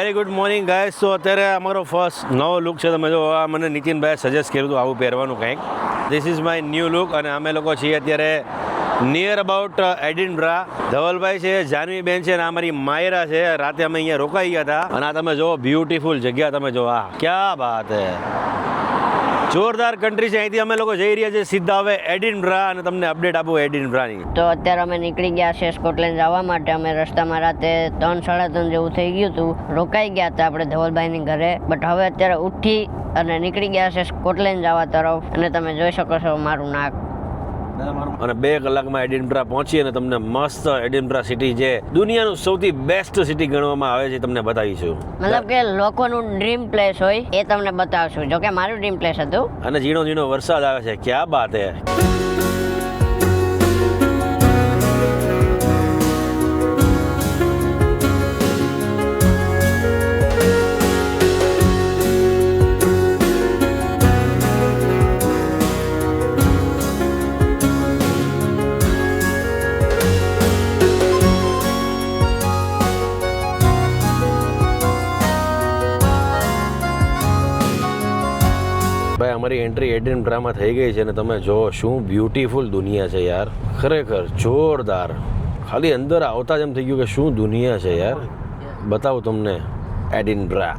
Very good morning guys. તો અત્યારે અમારો ફર્સ્ટ નવો લુક છે. તમે જો આ મને નીતિનભાઈ સજેસ્ટ કર્યું હતું આવું પહેરવાનું કંઈક. This is my new look અને અમે લોકો છીએ અત્યારે નિયર અબાઉટ એડિનબ્રા. ધવલભાઈ છે, જાનવીબેન છે અને આ મારી માયરા છે. રાતે અમે અહીંયા રોકાઈ ગયા હતા અને આ તમે જો બ્યુટીફુલ જગ્યા તમે જો. આ ક્યાં બાત હે, જોરદાર કન્ટ્રી છે. અહીંથી અમે લોકો જઈ રહ્યા છીએ સીધા હવે એડિનબ્રા અને તમને અપડેટ આપું એડિનબ્રાની. તો અત્યારે અમે નીકળી ગયા છે સ્કોટલેન્ડ જવા માટે. અમે રસ્તામાં રાતે 3-3:30 જેવું થઈ ગયું હતું, રોકાઈ ગયા હતા આપણે ધવલભાઈની ઘરે. બટ હવે અત્યારે ઉઠી અને નીકળી ગયા છે સ્કોટલેન્ડ જવા તરફ. અને તમે જોઈ શકો છો મારું નાક. અને 2 કલાકમાં એડિનબ્રા પહોંચી અને તમને મસ્ત એડિનબ્રા સિટી જે દુનિયાનું સૌથી બેસ્ટ સિટી ગણવામાં આવે છે તમને બતાવીશું. મતલબ કે લોકોનું ડ્રીમ પ્લેસ હોય એ તમને બતાવશું. જો કે મારું ડ્રીમ પ્લેસ હતું. અને ઝીણો ઝીણો વરસાદ આવે છે. ક્યાં બાત હે. ભાઈ અમારી એન્ટ્રી એડિનબ્રામાં થઈ ગઈ છે અને તમે જો શું બ્યુટીફુલ દુનિયા છે યાર. ખરેખર જોરદાર. ખાલી અંદર આવતા જ એમ થઈ ગયું કે શું દુનિયા છે યાર. બતાવું તમને એડિનબ્રા.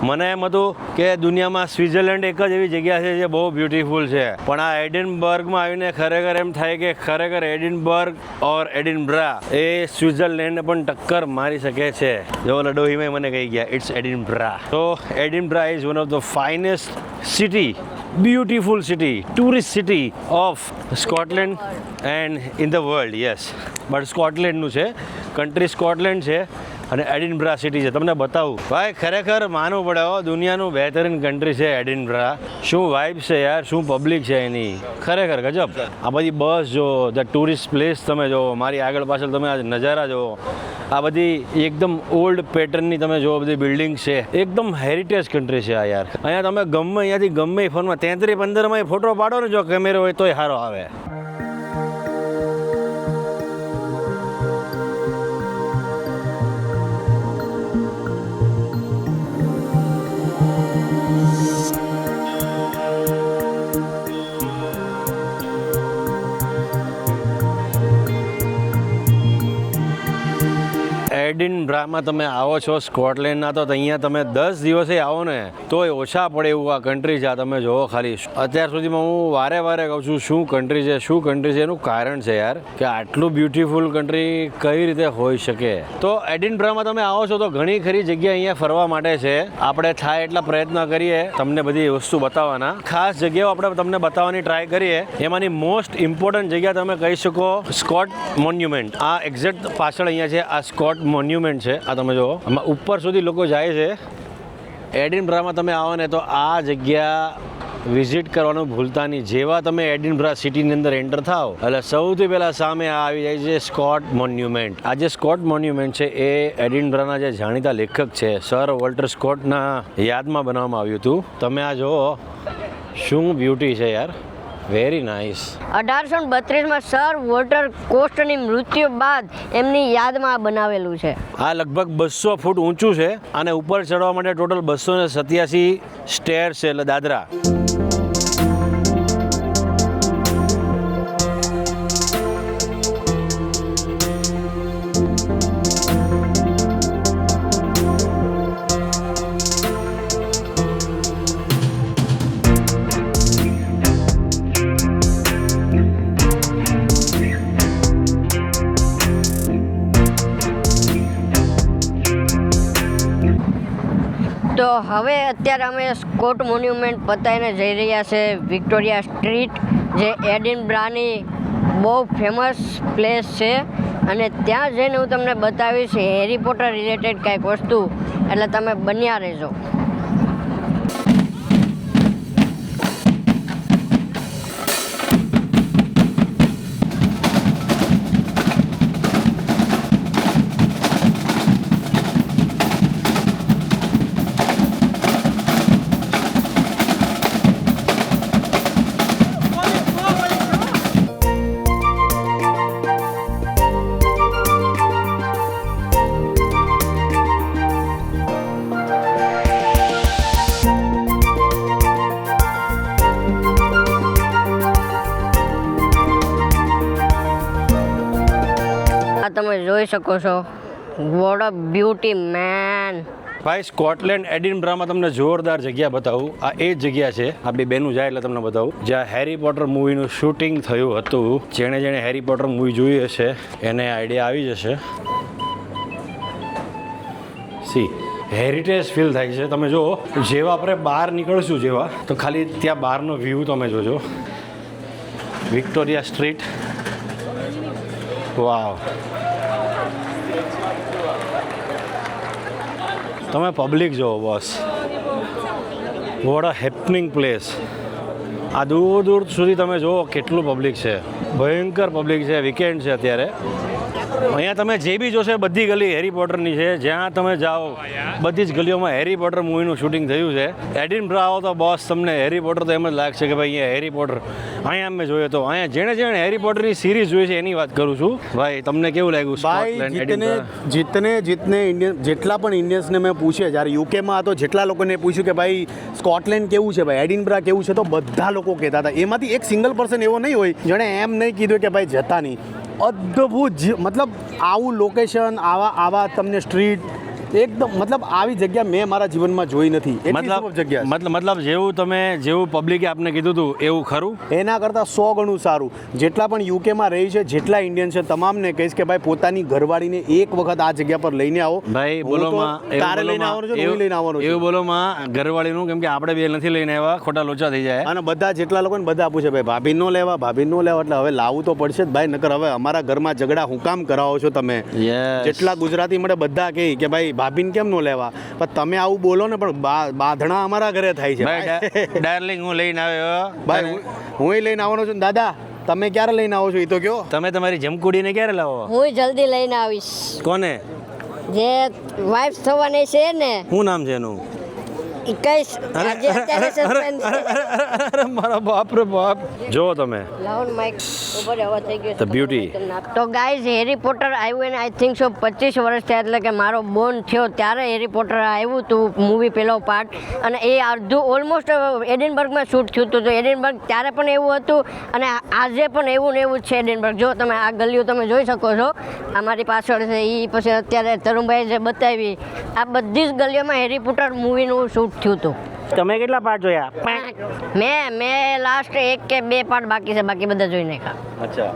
મને એમ હતું કે દુનિયામાં સ્વિટ્ઝરલેન્ડ એક જ એવી જગ્યા છે જે બહુ બ્યુટીફુલ છે, પણ આ એડિનબર્ગમાં આવીને ખરેખર એમ થાય કે ખરેખર એડિનબર્ગ ઓર એડિનબ્રા એ સ્વિટ્ઝરલેન્ડને પણ ટક્કર મારી શકે છે. જો લડોહીમાં મને કહી ગયા ઇટ્સ એડિનબ્રા. તો Edinburgh is one of the finest city, beautiful city, tourist city of Scotland and in the world. Yes, but સ્કોટલેન્ડનું છે, કન્ટ્રી સ્કોટલેન્ડ છે અને એડિનબ્રા સિટી છે. તમને બતાવું ભાઈ, ખરેખર માનવું પડે હો, દુનિયાનું બહેતરીન કન્ટ્રી છે એડિનબ્રા. શું વાઇબ છે યાર, શું પબ્લિક છે એની, ખરેખર ગજબ. આ બધી બસ જો, ધ ટુરિસ્ટ પ્લેસ તમે જો, મારી આગળ પાછળ તમે આ નજારા જો, આ બધી એકદમ ઓલ્ડ પેટર્નની તમે જો બધી બિલ્ડિંગ છે, એકદમ હેરિટેજ કન્ટ્રી છે આ યાર. અહીંયા તમે ગમે અહીંયાથી ગમે ફોનમાં 33-15 ફોટો પાડો ને જો કેમેરો હોય તોય સારો આવે. એડિનબ્રામાં તમે આવો છો સ્કોટલેન્ડના, તો અહીંયા તમે 10 દિવસે આવો ને તોય ઓછા પડે એવું આ કન્ટ્રી છે. આ તમે જોવો ખાલી. અત્યાર સુધીમાં હું વારે વારે કહું છું શું કન્ટ્રી છે, શું કન્ટ્રી છે. એનું કારણ છે યાર કે આટલું બ્યુટીફુલ કન્ટ્રી કઈ રીતે હોઈ શકે. તો એડિનબ્રામાં તમે આવો છો તો ઘણી ખરી જગ્યા અહીંયા ફરવા માટે છે. આપણે થાય એટલા પ્રયત્ન કરીએ તમને બધી વસ્તુ બતાવવાના. ખાસ જગ્યાઓ આપણે તમને બતાવવાની ટ્રાય કરીએ. એમાંની મોસ્ટ ઇમ્પોર્ટન્ટ જગ્યા તમે કહી શકો સ્કોટ મોન્યુમેન્ટ. આ એક્ઝેક્ટ પાછળ અહીંયા છે, આ સ્કોટ મોન્યુમેન્ટ છે. આ તમે જુઓ, આમાં ઉપર સુધી લોકો જાય છે. એડિનબ્રામાં તમે આવો ને તો આ જગ્યા વિઝિટ કરવાનું ભૂલતા નહીં. જેવા તમે એડિનબ્રા સિટીની અંદર એન્ટર થાવ એટલે સૌથી પહેલાં સામે આવી જાય છે સ્કોટ મોન્યુમેન્ટ. આ જે સ્કોટ મોન્યુમેન્ટ છે એ એડિનબ્રાના જે જાણીતા લેખક છે સર વોલ્ટર સ્કોટના યાદમાં બનાવવામાં આવ્યું હતું. તમે આ જુઓ શું બ્યુટી છે યાર, વેરી નાઇસ. 1832માં સર વોલ્ટર સ્કોટની મૃત્યુ બાદ એમની યાદમાં આ બનાવેલું છે. આ લગભગ 200 ફૂટ ઊંચું છે અને ઉપર ચડવા માટે ટોટલ 287 સ્ટેર છે, એટલે દાદરા. તો હવે અત્યારે અમે સ્કોટ મોન્યુમેન્ટ પતાવીને જઈ રહ્યા છે વિક્ટોરિયા સ્ટ્રીટ, જે એડિનબ્રાની બહુ ફેમસ પ્લેસ છે અને ત્યાં જઈને હું તમને બતાવીશ હેરી પોટર રિલેટેડ કાંઈક વસ્તુ, એટલે તમે બન્યા રહેજો. તમે જોઈ શકો છો, વોટ અ બ્યુટી મેન. ભાઈ સ્કોટલેન્ડ એડિનબ્રામાં તમને જોરદાર જગ્યા બતાવું. આ એ જ જગ્યા છે, આ બે બેનું જાય એટલે તમને બતાવું, જ્યાં હેરી પોટર મૂવીનું શૂટિંગ થયું હતું. જેણે હેરી પોટર મૂવી જોઈ હશે એને આઈડિયા આવી જશે. સી હેરિટેજ ફીલ થાય છે. તમે જો જેવા આપણે બહાર નીકળશું જેવા, તો ખાલી ત્યાં બહારનો વ્યૂ તમે જોજો. વિક્ટોરિયા સ્ટ્રીટ, વાવ. તમે પબ્લિક જુઓ બસ, વોટ અ હેપનિંગ પ્લેસ. આ દૂર દૂર સુધી તમે જુઓ કેટલું પબ્લિક છે, ભયંકર પબ્લિક છે. વીકેન્ડ છે અત્યારે. અહીંયા તમે જે બી જોશે બધી ગલી હેરી પોટરની છે. જ્યાં તમે જાઓ બધી જ ગલીઓમાં હેરી પોટર મૂવીનું શૂટિંગ થયું છે. એડિનબ્રા આવો તો બોસ તમને હેરી પોટર તો એમ જ લાગશે કે ભાઈ અહીંયા હેરી પોટર અહીંયા અમે જોઈએ. તો અહીંયા જેણે હેરી પોટરની સિરીઝ જોઈ છે એની વાત કરું છું. ભાઈ તમને કેવું લાગ્યું? જીતને ઇન્ડિયન જેટલા પણ ઇન્ડિયન્સને મેં પૂછ્યા, જ્યારે યુકેમાં હતો જેટલા લોકોને પૂછ્યું કે ભાઈ સ્કોટલેન્ડ કેવું છે, ભાઈ એડિનબ્રા કેવું છે, તો બધા લોકો કહેતા હતા. એમાંથી એક સિંગલ પર્સન એવો નહીં હોય જેણે એમ નહીં કીધું કે ભાઈ જતા નહીં. અદ્ભુત, મતલબ આવું લોકેશન, આવા તમને સ્ટ્રીટ, એકદમ મતલબ આવી જગ્યા મેં મારા જીવનમાં જોઈ નથી. મતલબ જેવું પબ્લિકે આપને કીધું હતું એવું ખરું? એના કરતાં 100 ગણું સારું. જેટલા પણ યુકેમાં રહી છે, જેટલા ઇન્ડિયન છે, તમામને કહીશ કે ભાઈ પોતાની ઘરવાળીને એક વખત આ જગ્યા પર લઈને આવો. ભાઈ બોલોમાં તારે લઈને આવવાનું છે, હું લઈને આવવાનું છે. એવું બોલોમાં ઘરવાળીનું, કેમ કે આપણે બે નથી લઈને આવ્યા, ખોટા લોચા થઈ જાય. અને બધા જેટલા લોકો ને બધા પૂછે ભાઈ ભાભી નો લેવા, એટલે હવે લાવવું તો પડશે જ ભાઈ, નકર હવે અમારા ઘરમાં ઝઘડા હું કામ કરાવો છો તમે? જેટલા ગુજરાતી મળે બધા કહે કે ભાઈ ભાભીને કેમ નો લેવા, પણ તમે આવું બોલો ને, પણ બાંધણા અમારા ઘરે થાય છે. ડાર્લિંગ હું લઈને આવ્યો ભાઈ, હું લઈને આવવાનો છું. દાદા તમે ક્યારે લઈને આવો છો એ તો કયો? તમે તમારી જમકુડીને ક્યારે લાવો? હું જલ્દી લઈને આવીશ. કોને? જે વાઇફ થવાની છે ને. શું નામ છે એનું? મારા બાપ રે બાપ. જો તમે બ્યુટી. તો ગાઈઝ, હેરી પોટર આવ્યું એને આઈ થિંક સો 25 વર્ષ થયા, એટલે કે મારો બોર્ન થયો ત્યારે હેરી પોટર આવ્યું હતું મૂવી, પહેલો પાર્ટ. અને એ અડધું ઓલમોસ્ટ એડિનબર્ગમાં શૂટ થયું હતું. તો એડિનબર્ગ ત્યારે પણ એવું હતું અને આજે પણ એવું ને એવું જ છે એડિનબર્ગ. જો તમે આ ગલીઓ તમે જોઈ શકો છો, અમારી પાછળ છે એ, પછી અત્યારે તરુણભાઈ જે બતાવી, આ બધી જ ગલીઓમાં હેરી પોટર મૂવીનું શૂટ થયું હતું. તમે કેટલા પાર્ટ જોયા? મેં લાસ્ટ 1 કે 2 પાર્ટ બાકી છે, બાકી બધા જોઈ નાખ્યા. અચ્છા.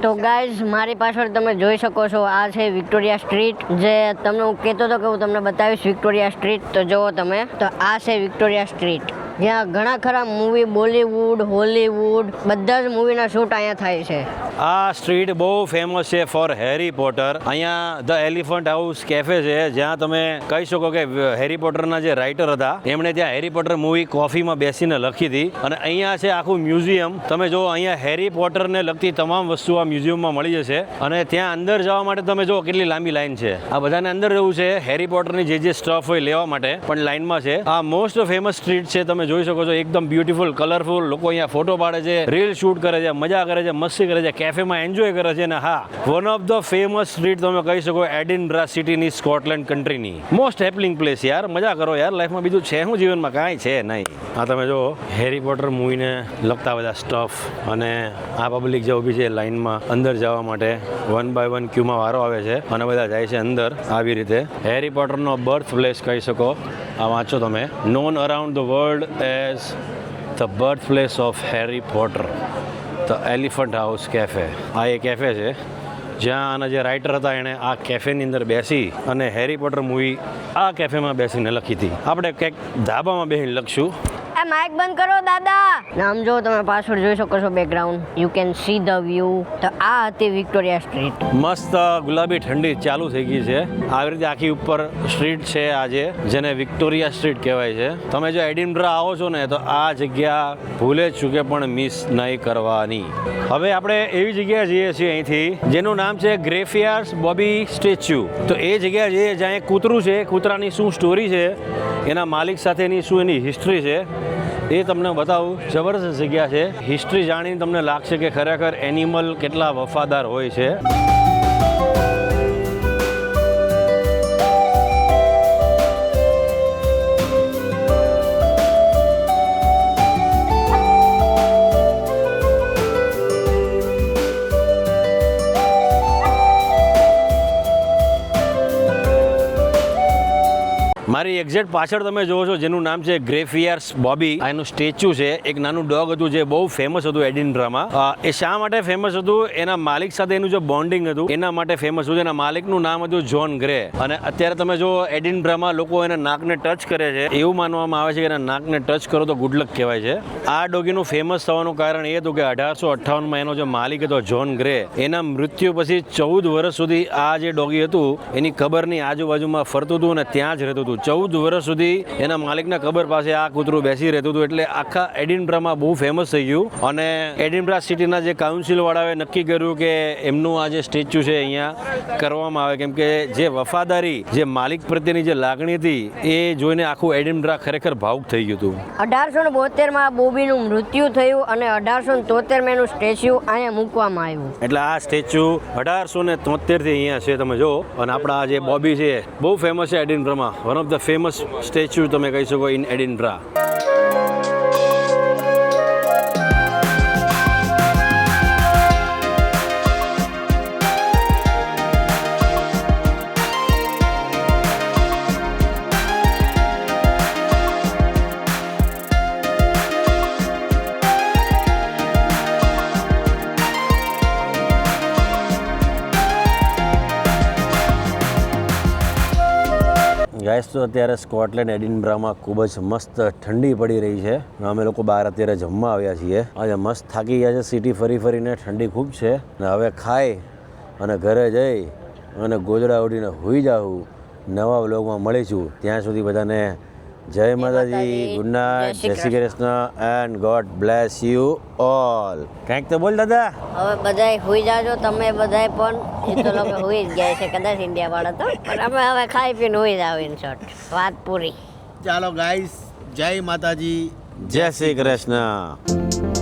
તો ગાઈઝ, મારી પાછળ તમે જોઈ શકો છો, આ છે વિક્ટોરિયા સ્ટ્રીટ. જે તમને હું કહેતો હતો કે હું તમને બતાવીશ વિક્ટોરિયા સ્ટ્રીટ. તો જુઓ તમે, તો આ છે વિક્ટોરિયા સ્ટ્રીટ, જ્યાં ઘણા ખરા મૂવી, બોલિવૂડ, હોલીવૂડ, બધા જ મૂવીના શૂટ અહીંયા થાય છે. આ સ્ટ્રીટ બહુ ફેમસ છે ફોર હેરી પોટર. અહીંયા ધ એલિફન્ટ હાઉસ કેફે છે, જ્યાં તમે કહી શકો કે હેરી પોટરના જે રાઇટર હતા એમણે ત્યાં હેરી પોટર મૂવી કોફીમાં બેસીને લખી હતી. અને અહીંયા છે આખું મ્યુઝિયમ. તમે જો અહીંયા હેરી પોટરને લગતી તમામ વસ્તુ આ મ્યુઝિયમમાં મળી જશે. અને ત્યાં અંદર જવા માટે તમે જો કેટલી લાંબી લાઈન છે. આ બધાને અંદર જવું છે હેરી પોટરની જે સ્ટફ હોય લેવા માટે, પણ લાઈનમાં છે. આ મોસ્ટ ફેમસ સ્ટ્રીટ છે, તમે જોઈ શકો છો. એકદમ બ્યુટીફુલ, કલરફુલ. લોકો અહીંયા ફોટો પાડે છે, રીલ શૂટ કરે છે, મજા કરે છે, મસ્તી કરે છે, કેફેમાં એન્જોય કરે છે. અને હા, one of the famous street તમે કહી શકો એડિનબ્રા સિટીની, સ્કોટલેન્ડ કન્ટ્રીની મોસ્ટ હેપનિંગ પ્લેસ. યાર મજા કરો યાર લાઈફમાં, બીજું છે શું જીવનમાં? કાંઈ છે નહીં. આ તમે જો હેરી પોટર મૂવીને લગતા બધા સ્ટફ. અને આ પબ્લિક જે ઊભી છે લાઈનમાં અંદર જવા માટે, 1 by 1 ક્યુમાં વારો આવે છે અને બધા જાય છે અંદર. આવી રીતે હેરી પોટરનો બર્થ પ્લેસ કહી શકો. આ વાંચો તમે, known around the world as the birth place of Harry Potter, the elephant house cafe. આ એ કેફે છે જ્યાં આના જે રાઇટર હતા એણે આ કેફેની અંદર બેસી અને હેરી પોટર મૂવી આ કેફેમાં બેસીને લખી હતી. આપણે કંઈક ધાબામાં બેસીને લખશું. આ માઇક બંધ કરો દાદા. નામ જો તમે પાછળ જોઈ શકો છો background. You can see the view. તો આ હતી વિક્ટોરિયા સ્ટ્રીટ. મસ્ત ગુલાબી ઠંડી ચાલુ થઈ ગઈ છે. આવી રીતે આખી ઉપર સ્ટ્રીટ છે આજે, જેને વિક્ટોરિયા સ્ટ્રીટ કહેવાય છે. તમે જો એડિનબ્રા આવો છો ને તો આ જગ્યા ભૂલે ચૂકે પણ મિસ નહીં કરવાની. હવે આપણે એવી જગ્યાએ જઈએ છીએ અહીંથી જેનું નામ છે ગ્રેફયાર્ડ્સ બોબી સ્ટેચ્યુ. તો એ જગ્યા જઈએ જ્યાં એક કૂતરું છે, કૂતરાની શું સ્ટોરી છે, એના માલિક સાથેની શું એની હિસ્ટ્રી છે એ તમને બતાવું. જબરદસ્ત જગ્યા છે. હિસ્ટ્રી જાણીને તમને લાગશે કે ખરેખર એનિમલ કેટલા વફાદાર હોય છે. મારી એક્ઝેક્ટ પાછળ તમે જોવો છો જેનું નામ છે ગ્રેફયાર્ડ્સ બોબી. આ એનું સ્ટેચ્યુ છે. એક નાનું ડોગ હતું જે બહુ ફેમસ હતું એડિનબ્રામાં. એ શા માટે ફેમસ હતું? એના માલિક સાથે એનું જે બોન્ડિંગ હતું એના માટે ફેમસ હતું. એના માલિકનું નામ હતું જ્હોન ગ્રે. અને અત્યારે તમે જો એડિનબ્રામાં લોકો એના નાકને ટચ કરે છે. એવું માનવામાં આવે છે કે એના નાકને ટચ કરો તો ગુડ લક કહેવાય છે. આ ડોગીનું ફેમસ થવાનું કારણ એ હતું કે 1858માં એનો જે માલિક હતો જ્હોન ગ્રે, એના મૃત્યુ પછી 14 વર્ષ સુધી આ જે ડોગી હતું એની કબરની આજુબાજુમાં ફરતું હતું અને ત્યાં જ રહેતું હતું. 14 વર્ષ સુધી એના માલિકના કબર પાસે આ કૂતરું બેસી રહેતું હતું. એટલે આખા એડિનબ્રામાં બહુ ફેમસ થઈ ગયું. અને એડિનબ્રા સિટીના જે કાઉન્સિલવાળાએ નક્કી કર્યું કે એમનું આ જે સ્ટેચ્યુ છે અહીંયા કરવામાં આવે, કેમ કે જે વફાદારી, જે માલિક પ્રત્યેની જે લાગણી હતી એ જોઈને આખું એડિનબ્રા ખરેખર ભાવુક થઈ ગયું હતું. 1872માં બોબીનું મૃત્યુ થયું અને 1873માં એનું સ્ટેચ્યુ અહીંયા મૂકવામાં આવ્યું. એટલે આ સ્ટેચ્યુ 1873થી અહીંયા છે તમે જો. અને આપણા આ જે બોબી છે બહુ ફેમસ છે એડિનબ્રામાં. One of the famous statue તમે કહી શકો ઇન એડિનબ્રા. ગાઈસ, તો અત્યારે સ્કોટલેન્ડ એડિનબ્રામાં ખૂબ જ મસ્ત ઠંડી પડી રહી છે. અમે લોકો બહાર અત્યારે જમવા આવ્યા છીએ. આજે મસ્ત થાકી ગયા છે સિટી ફરી ફરીને. ઠંડી ખૂબ છે ને હવે ખાઈ અને ઘરે જઈ અને ગોદડા ઉડીને સૂઈ જાઉં. નવા વ્લોગમાં મળીશું. ત્યાં સુધી બધાને જય માતાજી, ગુડ નાઇટ, જય Shri Krishna and God bless you all. કંઈક તો બોલ દાદા. હવે બધાય હુઈ જાજો. તમે બધાય પણ. એ તો લોકો હુઈ જ ગયા છે કદાચ ઇન્ડિયાવાળા તો. પણ અમે હવે ખાઈ પીને હુઈ જાવ. ઇન શોર્ટ વાત પૂરી. ચાલો ગાઈસ, જય માતાજી, જય શ્રી કૃષ્ણ.